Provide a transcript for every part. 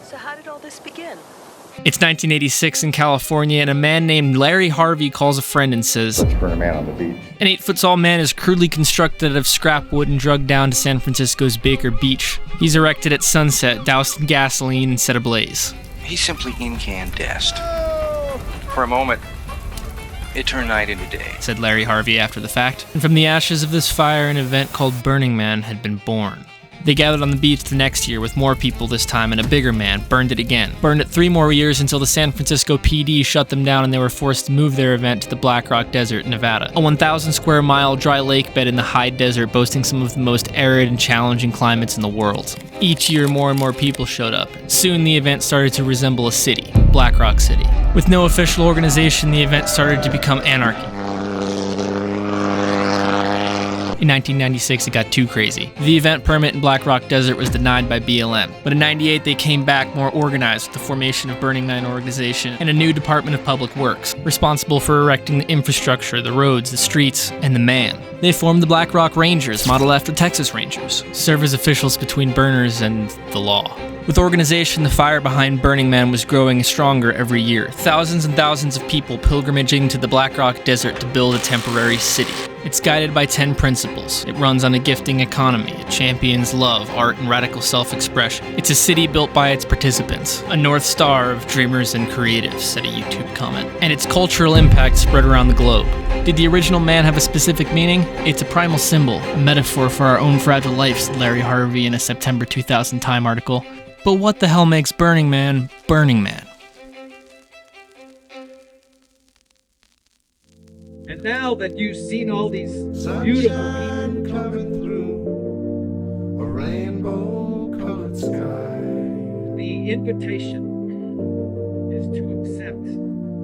So how did all this begin? It's 1986 in California, and a man named Larry Harvey calls a friend and says, "Let's burn a man on the beach." An 8-foot-tall man is crudely constructed out of scrap wood and drugged down to San Francisco's Baker Beach. He's erected at sunset, doused in gasoline, and set ablaze. He's simply incandesced. For a moment, it turned night into day, said Larry Harvey after the fact. And from the ashes of this fire, an event called Burning Man had been born. They gathered on the beach the next year with more people this time, and a bigger man burned it again. Burned it 3 more years until the San Francisco PD shut them down and they were forced to move their event to the Black Rock Desert in Nevada. A 1,000 square mile dry lake bed in the high desert boasting some of the most arid and challenging climates in the world. Each year more and more people showed up. Soon the event started to resemble a city, Black Rock City. With no official organization, the event started to become anarchy. In 1996, it got too crazy. The event permit in Black Rock Desert was denied by BLM. But in 98, they came back more organized with the formation of Burning Man organization and a new Department of Public Works, responsible for erecting the infrastructure, the roads, the streets, and the man. They formed the Black Rock Rangers, modeled after Texas Rangers, to serve as officials between burners and the law. With organization, the fire behind Burning Man was growing stronger every year. Thousands and thousands of people pilgrimaging to the Black Rock Desert to build a temporary city. It's guided by 10 principles. It runs on a gifting economy. It champions love, art, and radical self-expression. It's a city built by its participants, a North Star of dreamers and creatives, said a YouTube comment. And its cultural impact spread around the globe. Did the original man have a specific meaning? It's a primal symbol, a metaphor for our own fragile life, said Larry Harvey in a September 2000 Time article. But what the hell makes Burning Man, Burning Man? And now that you've seen all these beautiful people coming through a rainbow-colored sky, the invitation is to accept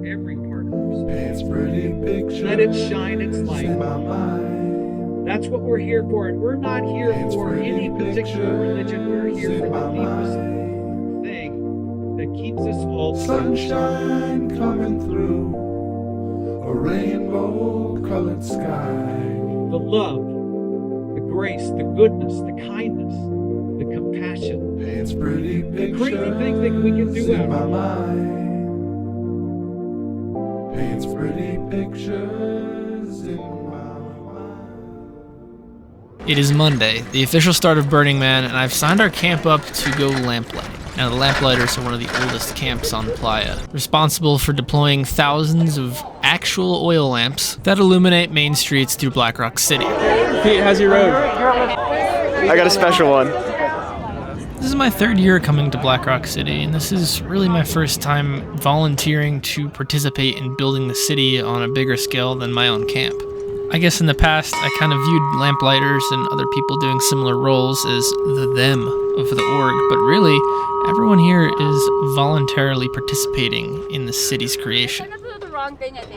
every part of yourself. paints pretty pictures. Let it shine its light. in my mind. That's what we're here for, and we're not here Paints for pretty any particular religion. We're here pictures for in the my deepest mind. thing that keeps us all Sunshine coming through a rainbow-colored sky. the love, the grace, the goodness, the kindness, the compassion, Paints pretty pictures crazy things that we can do in out my of it. mind. Paints pretty pictures in my mind. It is Monday, the official start of Burning Man, and I've signed our camp up to go lamplighting. Now, the Lamplighters are one of the oldest camps on Playa, responsible for deploying thousands of actual oil lamps that illuminate main streets through Black Rock City. Pete, how's your road? I got a special one. This is my 3rd year coming to Black Rock City, and this is really my first time volunteering to participate in building the city on a bigger scale than my own camp. I guess in the past, I kind of viewed Lamplighters and other people doing similar roles as the them of the org, but really, everyone here is voluntarily participating in the city's creation.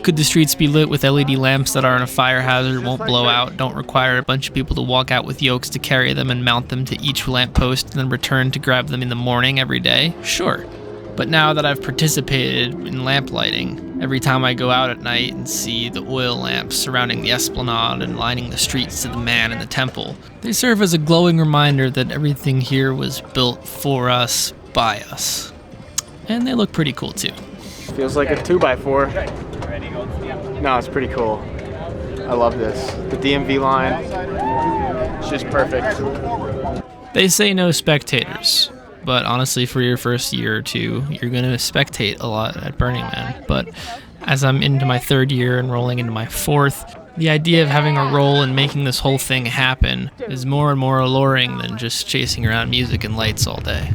Could the streets be lit with LED lamps that aren't a fire hazard, won't blow out, don't require a bunch of people to walk out with yokes to carry them and mount them to each lamppost and then return to grab them in the morning every day? Sure. But now that I've participated in lamplighting, every time I go out at night and see the oil lamps surrounding the esplanade and lining the streets to the man in the temple, they serve as a glowing reminder that everything here was built for us, by us. And they look pretty cool too. Feels like a 2x4. No, it's pretty cool. I love this. The DMV line, it's just perfect. They say no spectators, but honestly, for your first year or two, you're going to spectate a lot at Burning Man. But as I'm into my 3rd year and rolling into my 4th, the idea of having a role in making this whole thing happen is more and more alluring than just chasing around music and lights all day.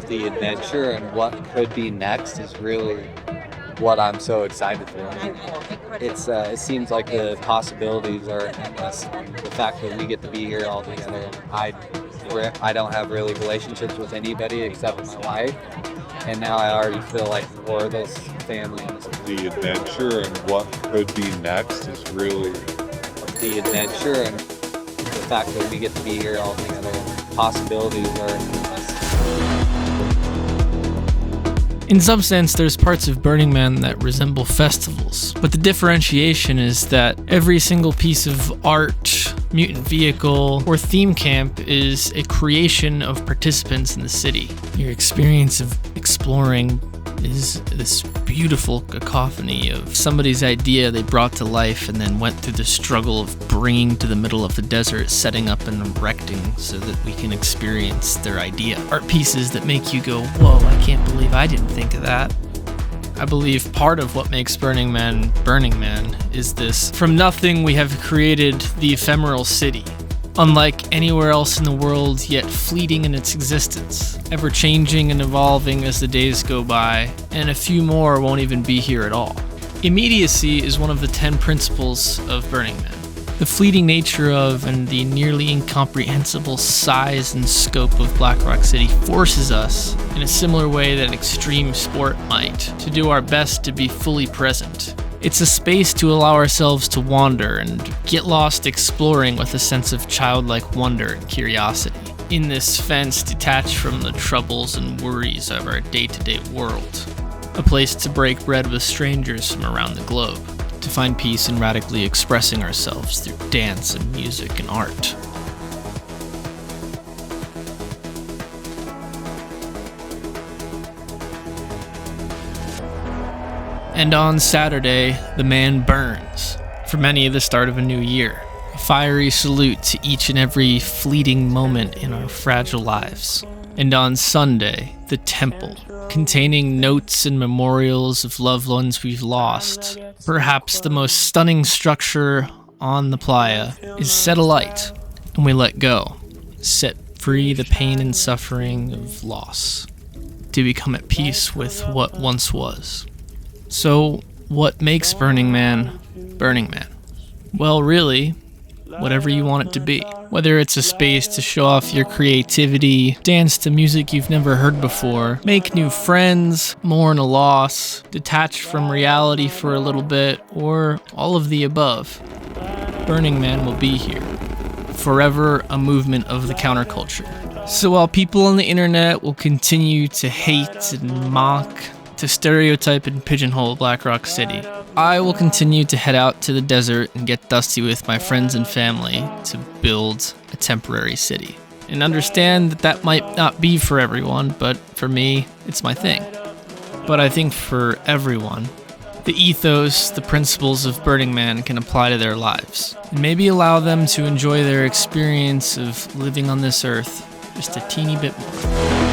The adventure and what could be next is really what I'm so excited for. It seems like the possibilities are endless. The fact that we get to be here all together. I don't have really relationships with anybody except my wife, and now I already feel like we're this family. The adventure and what could be next is really the adventure and the fact that we get to be here all together. Possibilities are endless. In some sense, there's parts of Burning Man that resemble festivals, but the differentiation is that every single piece of art, mutant vehicle, or theme camp is a creation of participants in the city. Your experience of exploring is this beautiful cacophony of somebody's idea they brought to life and then went through the struggle of bringing to the middle of the desert, setting up and erecting so that we can experience their idea. Art pieces that make you go, whoa, I can't believe I didn't think of that. I believe part of what makes Burning Man is this. From nothing, we have created the ephemeral city. Unlike anywhere else in the world, yet fleeting in its existence, ever changing and evolving as the days go by, and a few more won't even be here at all. Immediacy is one of the 10 principles of Burning Man. The fleeting nature of and the nearly incomprehensible size and scope of Black Rock City forces us, in a similar way that extreme sport might, to do our best to be fully present. It's a space to allow ourselves to wander and get lost exploring with a sense of childlike wonder and curiosity. In this fence detached from the troubles and worries of our day-to-day world. A place to break bread with strangers from around the globe. To find peace in radically expressing ourselves through dance and music and art. And on Saturday, the man burns. For many, the start of a new year. A fiery salute to each and every fleeting moment in our fragile lives. And on Sunday, the temple, containing notes and memorials of loved ones we've lost. Perhaps the most stunning structure on the playa is set alight, and we let go. Set free the pain and suffering of loss. To become at peace with what once was. So, what makes Burning Man, Burning Man? Well, really, whatever you want it to be. Whether it's a space to show off your creativity, dance to music you've never heard before, make new friends, mourn a loss, detach from reality for a little bit, or all of the above, Burning Man will be here. Forever a movement of the counterculture. So while people on the internet will continue to hate and mock, to stereotype and pigeonhole Black Rock City, I will continue to head out to the desert and get dusty with my friends and family to build a temporary city. And understand that that might not be for everyone, but for me, it's my thing. But I think for everyone, the ethos, the principles of Burning Man can apply to their lives. And maybe allow them to enjoy their experience of living on this earth just a teeny bit more.